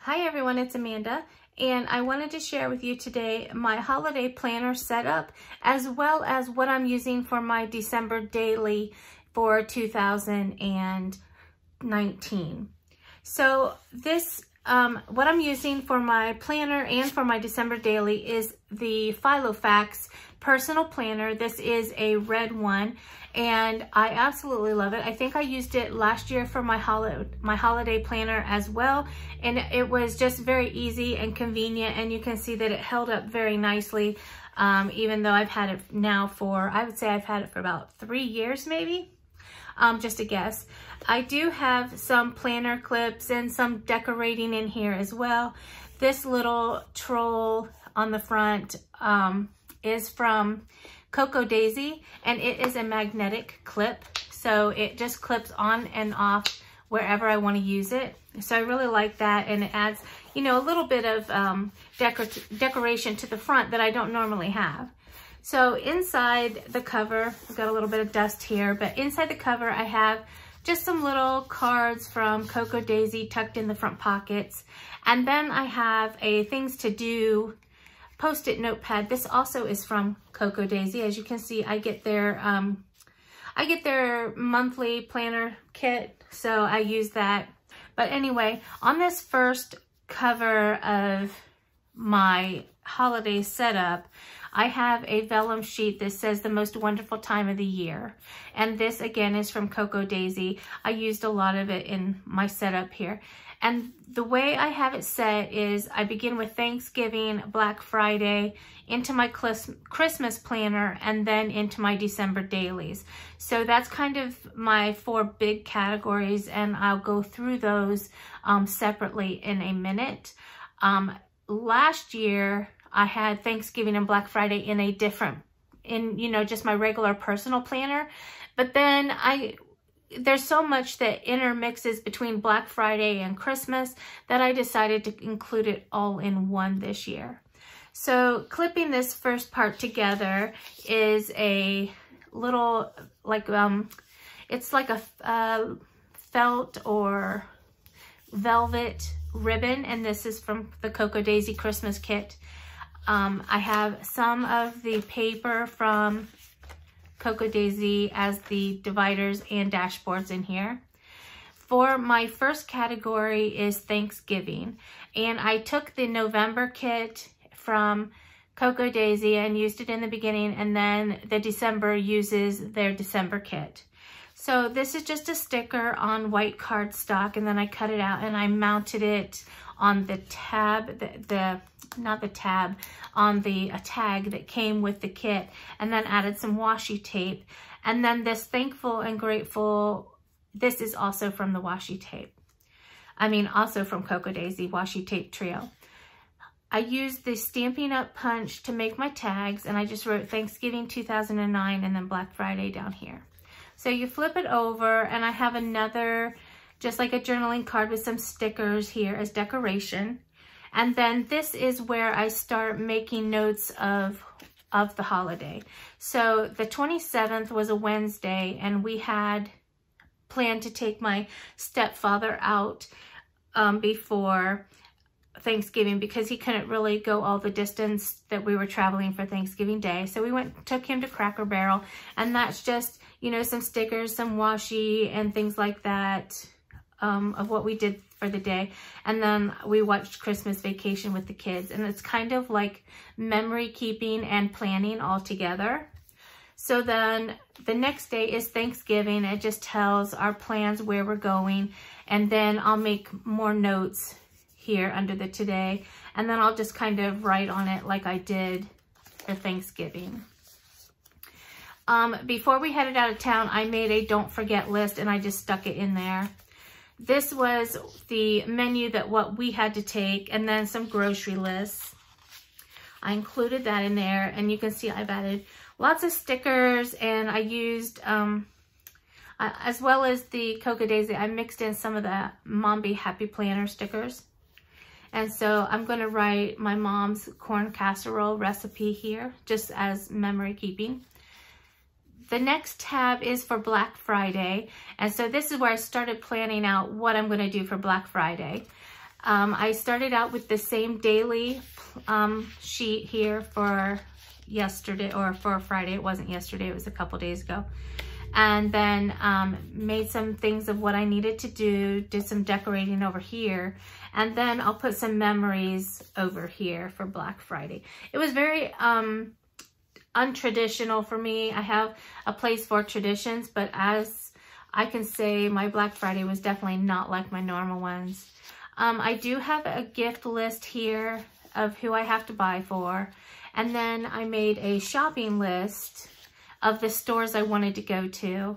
Hi everyone, it's Amanda, and I wanted to share with you today my holiday planner setup as well as what I'm using for my December daily for 2019. So this, what I'm using for my planner and for my December daily is the Filofax personal planner. This is a red one and I absolutely love it. I think I used it last year for my holiday planner as well, and it was just very easy and convenient, and you can see that it held up very nicely, even though I've had it now for, I would say I've had it for about 3 years maybe, just a guess. I do have some planner clips and some decorating in here as well. This little troll on the front is from Cocoa Daisy, and it is a magnetic clip, so it just clips on and off wherever I want to use it. So I really like that, and it adds, you know, a little bit of decoration to the front that I don't normally have. So inside the cover, I've got a little bit of dust here, but inside the cover I have just some little cards from Cocoa Daisy tucked in the front pockets, and then I have a things to do Post-it notepad. This also is from Cocoa Daisy. As you can see, I get their monthly planner kit, so I use that. But anyway, on this first cover of my holiday setup, I have a vellum sheet that says the most wonderful time of the year. And this again is from Cocoa Daisy. I used a lot of it in my setup here. And the way I have it set is I begin with Thanksgiving, Black Friday, into my Christmas planner, and then into my December dailies. So that's kind of my 4 big categories, and I'll go through those separately in a minute. Last year, I had Thanksgiving and Black Friday in a different, you know, just my regular personal planner. But then there's so much that intermixes between Black Friday and Christmas that I decided to include it all in one this year. So clipping this first part together is a little, like, it's like a felt or velvet ribbon, and this is from the Cocoa Daisy Christmas kit. I have some of the paper from Cocoa Daisy as the dividers and dashboards in here. For my first category is Thanksgiving, and I took the November kit from Cocoa Daisy and used it in the beginning, and then the December uses their December kit. So this is just a sticker on white cardstock, and then I cut it out and I mounted it on the tab, not the tab, on the tag that came with the kit, and then added some washi tape. And then this Thankful and Grateful, this is also from the washi tape. I mean, also from Cocoa Daisy washi tape trio. I used the Stampin' Up! Punch to make my tags, and I just wrote Thanksgiving 2009 and then Black Friday down here. So you flip it over, and I have another, just like a journaling card with some stickers here as decoration. And then this is where I start making notes of the holiday. So the 27th was a Wednesday, and we had planned to take my stepfather out before Thanksgiving because he couldn't really go all the distance that we were traveling for Thanksgiving Day. So we took him to Cracker Barrel, and that's just, you know, some stickers, some washi and things like that of what we did for the day. And then we watched Christmas Vacation with the kids, and it's kind of like memory keeping and planning all together. So then the next day is Thanksgiving. It just tells our plans, where we're going, and then I'll make more notes here under the today, and then I'll just kind of write on it like I did for Thanksgiving. Before we headed out of town, I made a don't forget list, and I just stuck it in there. This was the menu that what we had to take, and then some grocery lists. I included that in there, and you can see I've added lots of stickers, and I used, as well as the Cocoa Daisy, I mixed in some of the Mom Be Happy Planner stickers. And so I'm going to write my mom's corn casserole recipe here, just as memory keeping. The next tab is for Black Friday. And so this is where I started planning out what I'm going to do for Black Friday. I started out with the same daily sheet here for yesterday, or for Friday. It wasn't yesterday, it was a couple days ago. And then made some things of what I needed to do, did some decorating over here, and then I'll put some memories over here for Black Friday. It was very untraditional for me. I have a place for traditions, but as I can say, my Black Friday was definitely not like my normal ones. I do have a gift list here of who I have to buy for, and then I made a shopping list of the stores I wanted to go to.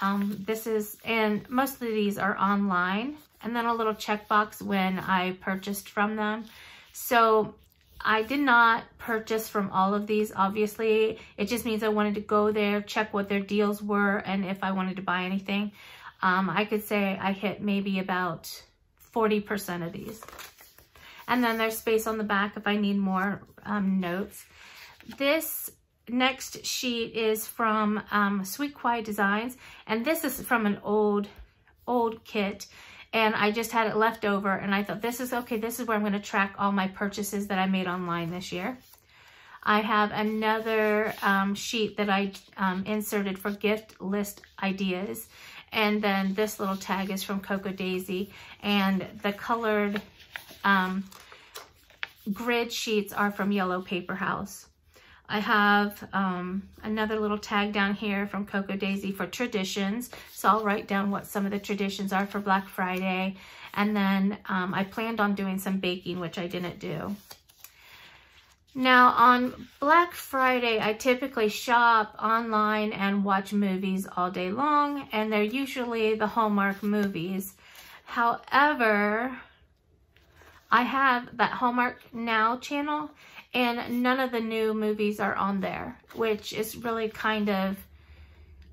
And most of these are online, and then a little checkbox when I purchased from them. So I did not purchase from all of these, obviously. It just means I wanted to go there, check what their deals were, and if I wanted to buy anything. I could say I hit maybe about 40% of these. And then there's space on the back if I need more notes. This next sheet is from Sweet Quiet Designs, and this is from an old kit, and I just had it left over, and I thought, this is okay, this is where I'm going to track all my purchases that I made online this year. I have another sheet that I inserted for gift list ideas, and then this little tag is from Cocoa Daisy, and the colored grid sheets are from Yellow Paper House. I have another little tag down here from Cocoa Daisy for traditions. So I'll write down what some of the traditions are for Black Friday. And then I planned on doing some baking, which I didn't do. Now on Black Friday, I typically shop online and watch movies all day long, and they're usually the Hallmark movies. However, I have that Hallmark Now channel, and none of the new movies are on there, which is really kind of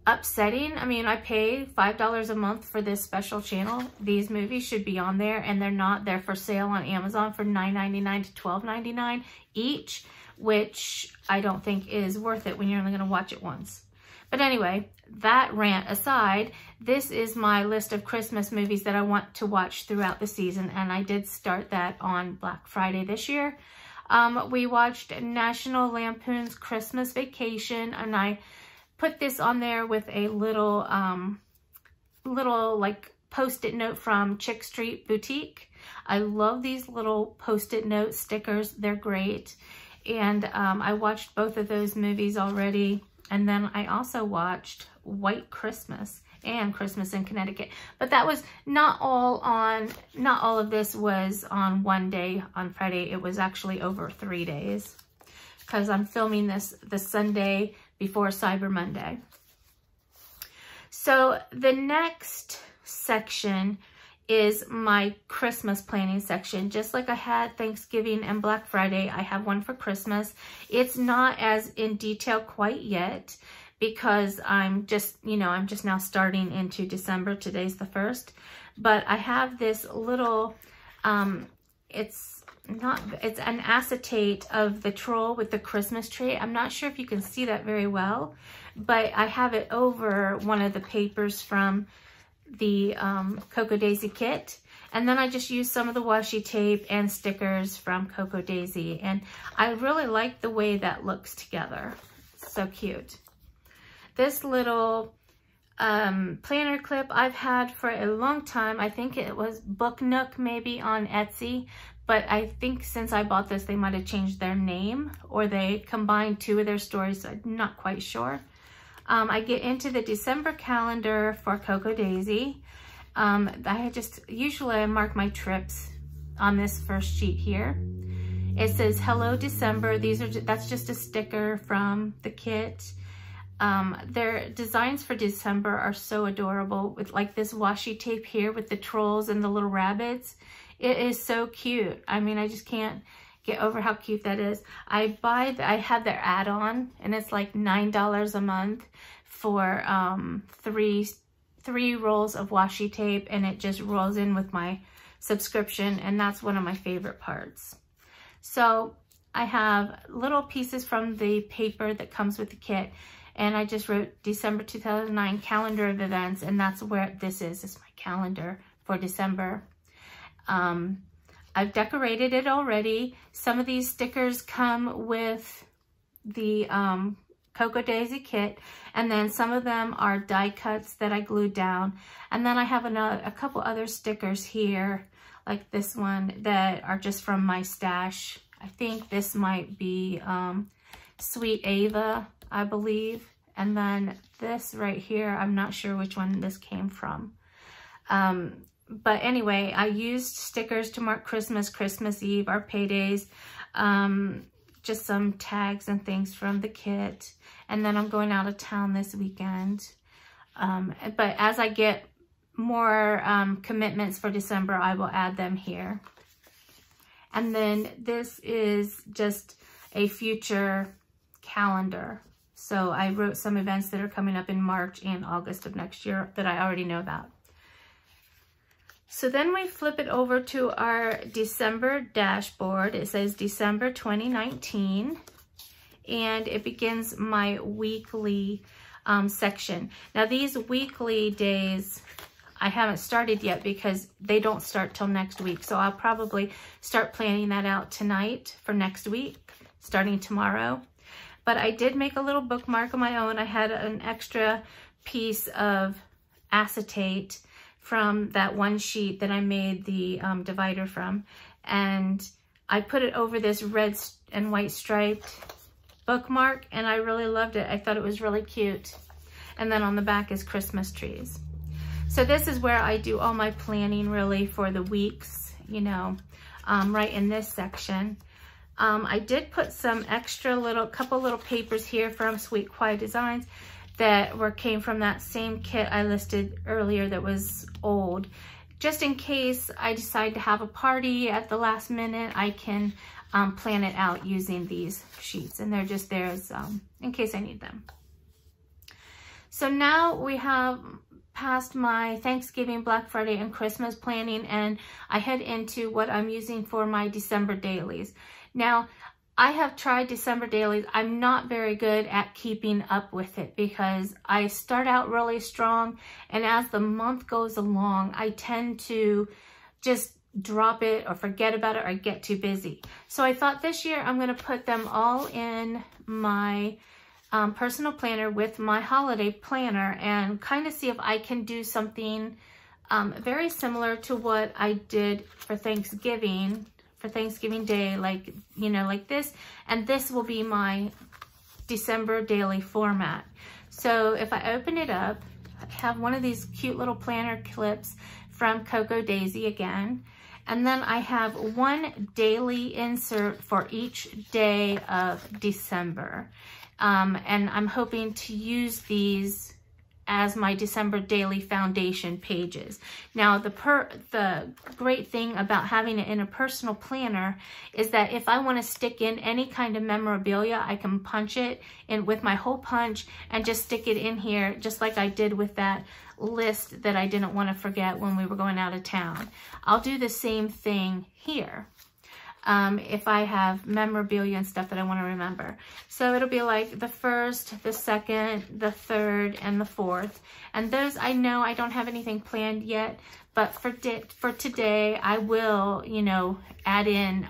upsetting. I mean, I pay $5 a month for this special channel. These movies should be on there, and they're not. They're for sale on Amazon for $9.99 to $12.99 each, which I don't think is worth it when you're only going to watch it once. But anyway, that rant aside, this is my list of Christmas movies that I want to watch throughout the season, and I did start that on Black Friday this year. We watched National Lampoon's Christmas Vacation, and I put this on there with a little like post-it note from Chick Street Boutique. I love these little post-it note stickers. They're great. And I watched both of those movies already. And then I also watched White Christmas and Christmas in Connecticut. But that was not all of this was on one day on Friday. It was actually over 3 days, because I'm filming this the Sunday before Cyber Monday. So the next section is my Christmas planning section. Just like I had Thanksgiving and Black Friday, I have one for Christmas. It's not as in detail quite yet, because I'm just now starting into December. Today's the 1st. But I have this little, it's an acetate of the troll with the Christmas tree. I'm not sure if you can see that very well, but I have it over one of the papers from the Cocoa Daisy kit. And then I just use some of the washi tape and stickers from Cocoa Daisy. And I really like the way that looks together. It's so cute. This little planner clip I've had for a long time. I think it was Book Nook maybe on Etsy. But I think since I bought this, they might have changed their name, or they combined two of their stories. So I'm not quite sure. I get into the December calendar for Cocoa Daisy. Usually I mark my trips on this first sheet here. It says, "Hello December." That's just a sticker from the kit. Their designs for December are so adorable, with like this washi tape here with the trolls and the little rabbits. It is so cute. I mean, I just can't get over how cute that is. I have their add-on, and it's like $9 a month for three rolls of washi tape, and it just rolls in with my subscription, and that's one of my favorite parts. So I have little pieces from the paper that comes with the kit, and I just wrote December 2009 calendar of events, and that's where this is. It's my calendar for December. I've decorated it already. Some of these stickers come with the Cocoa Daisy kit, and then some of them are die cuts that I glued down. And then I have a couple other stickers here, like this one, that are just from my stash. I think this might be Sweet Ava, I believe. And then this right here, I'm not sure which one this came from. But anyway, I used stickers to mark Christmas, Christmas Eve, our paydays, just some tags and things from the kit. And then I'm going out of town this weekend. But as I get more commitments for December, I will add them here. And then this is just a future calendar. So I wrote some events that are coming up in March and August of next year that I already know about. So then we flip it over to our December dashboard. It says December 2019, and it begins my weekly section. Now these weekly days, I haven't started yet because they don't start till next week. So I'll probably start planning that out tonight for next week, starting tomorrow. But I did make a little bookmark of my own. I had an extra piece of acetate from that one sheet that I made the divider from. And I put it over this red and white striped bookmark, and I really loved it. I thought it was really cute. And then on the back is Christmas trees. So this is where I do all my planning really for the weeks, you know, right in this section. I did put some extra couple little papers here from Sweet Quiet Designs that came from that same kit I listed earlier that was old. Just in case I decide to have a party at the last minute, I can plan it out using these sheets, and they're just there as in case I need them. So now we have past my Thanksgiving, Black Friday, and Christmas planning, and I head into what I'm using for my December dailies. Now, I have tried December dailies. I'm not very good at keeping up with it because I start out really strong, and as the month goes along, I tend to just drop it or forget about it or get too busy. So I thought this year I'm going to put them all in my personal planner with my holiday planner and kind of see if I can do something very similar to what I did for Thanksgiving Day, like, you know, like this. And this will be my December daily format. So if I open it up, I have one of these cute little planner clips from Cocoa Daisy again. And then I have one daily insert for each day of December. And I'm hoping to use these as my December daily foundation pages. Now, the great thing about having it in a personal planner is that if I want to stick in any kind of memorabilia, I can punch it in with my hole punch and just stick it in here, just like I did with that list that I didn't want to forget when we were going out of town. I'll do the same thing here. If I have memorabilia and stuff that I want to remember. So it'll be like the 1st, the 2nd, the 3rd, and the 4th. And those, I know I don't have anything planned yet, but for today, I will, you know, add in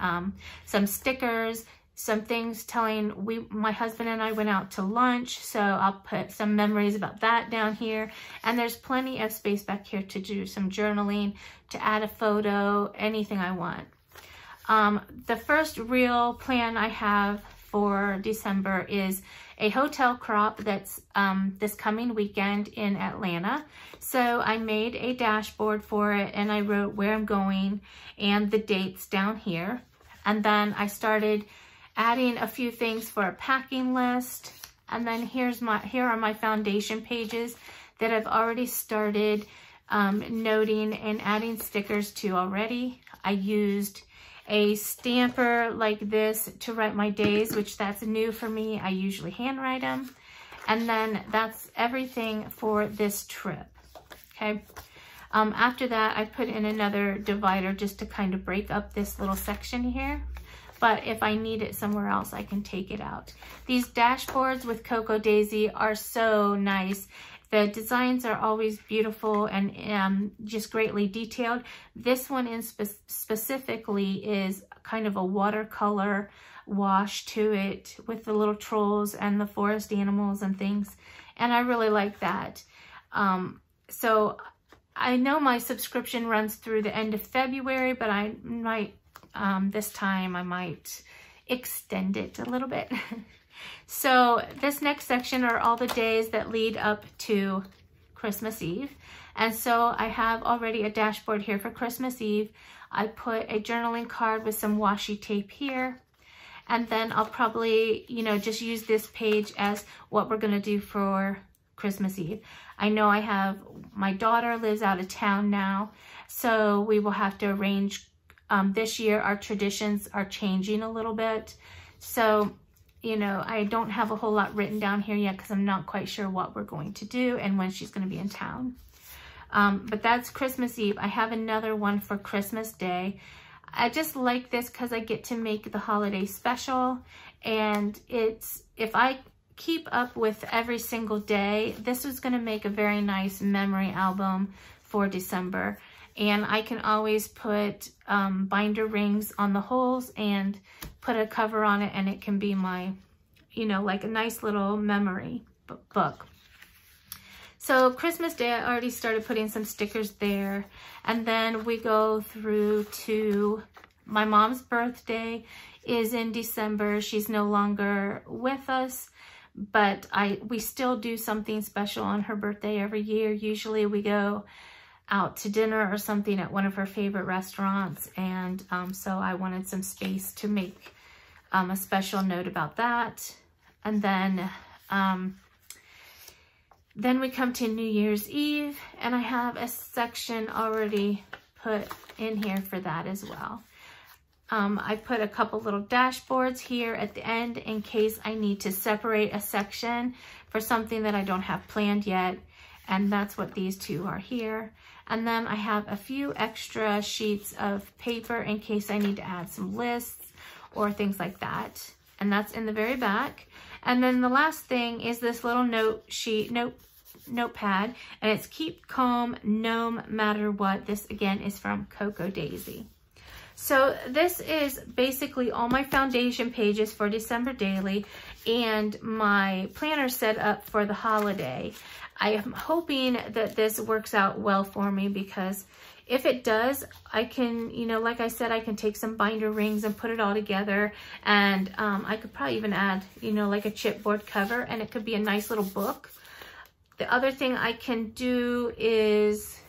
some stickers, some things telling my husband and I went out to lunch. So I'll put some memories about that down here. And there's plenty of space back here to do some journaling, to add a photo, anything I want. The first real plan I have for December is a hotel crop that's this coming weekend in Atlanta. So I made a dashboard for it, and I wrote where I'm going and the dates down here. And then I started adding a few things for a packing list. And then here are my foundation pages that I've already started noting and adding stickers to already. I used a stamper like this to write my days, which that's new for me. I usually handwrite them. And then that's everything for this trip, okay? After that, I put in another divider just to kind of break up this little section here. But if I need it somewhere else, I can take it out. These dashboards with Cocoa Daisy are so nice. The designs are always beautiful and just greatly detailed. This one in specifically is kind of a watercolor wash to it with the little trolls and the forest animals and things. And I really like that. So I know my subscription runs through the end of February, but I might, this time I might extend it a little bit. So this next section are all the days that lead up to Christmas Eve. And so I have already a dashboard here for Christmas Eve. I put a journaling card with some washi tape here. And then I'll probably, you know, just use this page as what we're going to do for Christmas Eve. I know I have, my daughter lives out of town now, so we will have to arrange, this year our traditions are changing a little bit. So, you know, I don't have a whole lot written down here yet because I'm not quite sure what we're going to do and when she's going to be in town. But that's Christmas Eve. I have another one for Christmas Day. I just like this because I get to make the holiday special, and it's, if I keep up with every single day, this is going to make a very nice memory album for December. And I can always put binder rings on the holes and put a cover on it, and it can be my, you know, like a nice little memory book. So Christmas Day, I already started putting some stickers there. And then we go through to my mom's birthday is in December. She's no longer with us, but we still do something special on her birthday every year. Usually we go out to dinner or something at one of her favorite restaurants. And so I wanted some space to make a special note about that. And then we come to New Year's Eve, and I have a section already put in here for that as well. I put a couple little dashboards here at the end in case I need to separate a section for something that I don't have planned yet. And that's what these two are here. And then I have a few extra sheets of paper in case I need to add some lists or things like that. And that's in the very back. And then the last thing is this little notepad, and it's keep calm no matter what. This again is from Coco Daisy. So this is basically all my foundation pages for December daily and my planner set up for the holiday. I am hoping that this works out well for me, because if it does, I can, you know, like I said, I can take some binder rings and put it all together. And I could probably even add, you know, like a chipboard cover, and it could be a nice little book. The other thing I can do is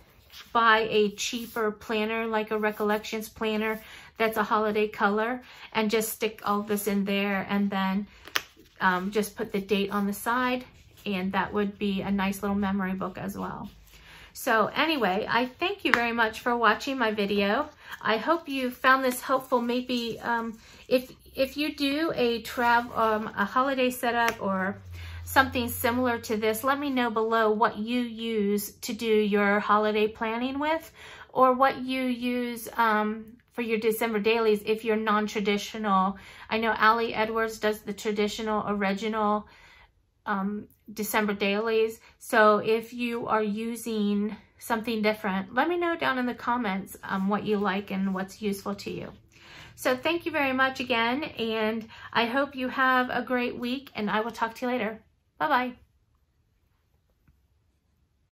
buy a cheaper planner, like a Recollections planner that's a holiday color, and just stick all this in there, and then just put the date on the side, and that would be a nice little memory book as well. So anyway, I thank you very much for watching my video. I hope you found this helpful. Maybe if you do a holiday setup or something similar to this, let me know below what you use to do your holiday planning with, or what you use for your December dailies if you're non-traditional. I know Allie Edwards does the traditional original December dailies. So if you are using something different, let me know down in the comments what you like and what's useful to you. So thank you very much again, and I hope you have a great week, and I will talk to you later. Bye-bye.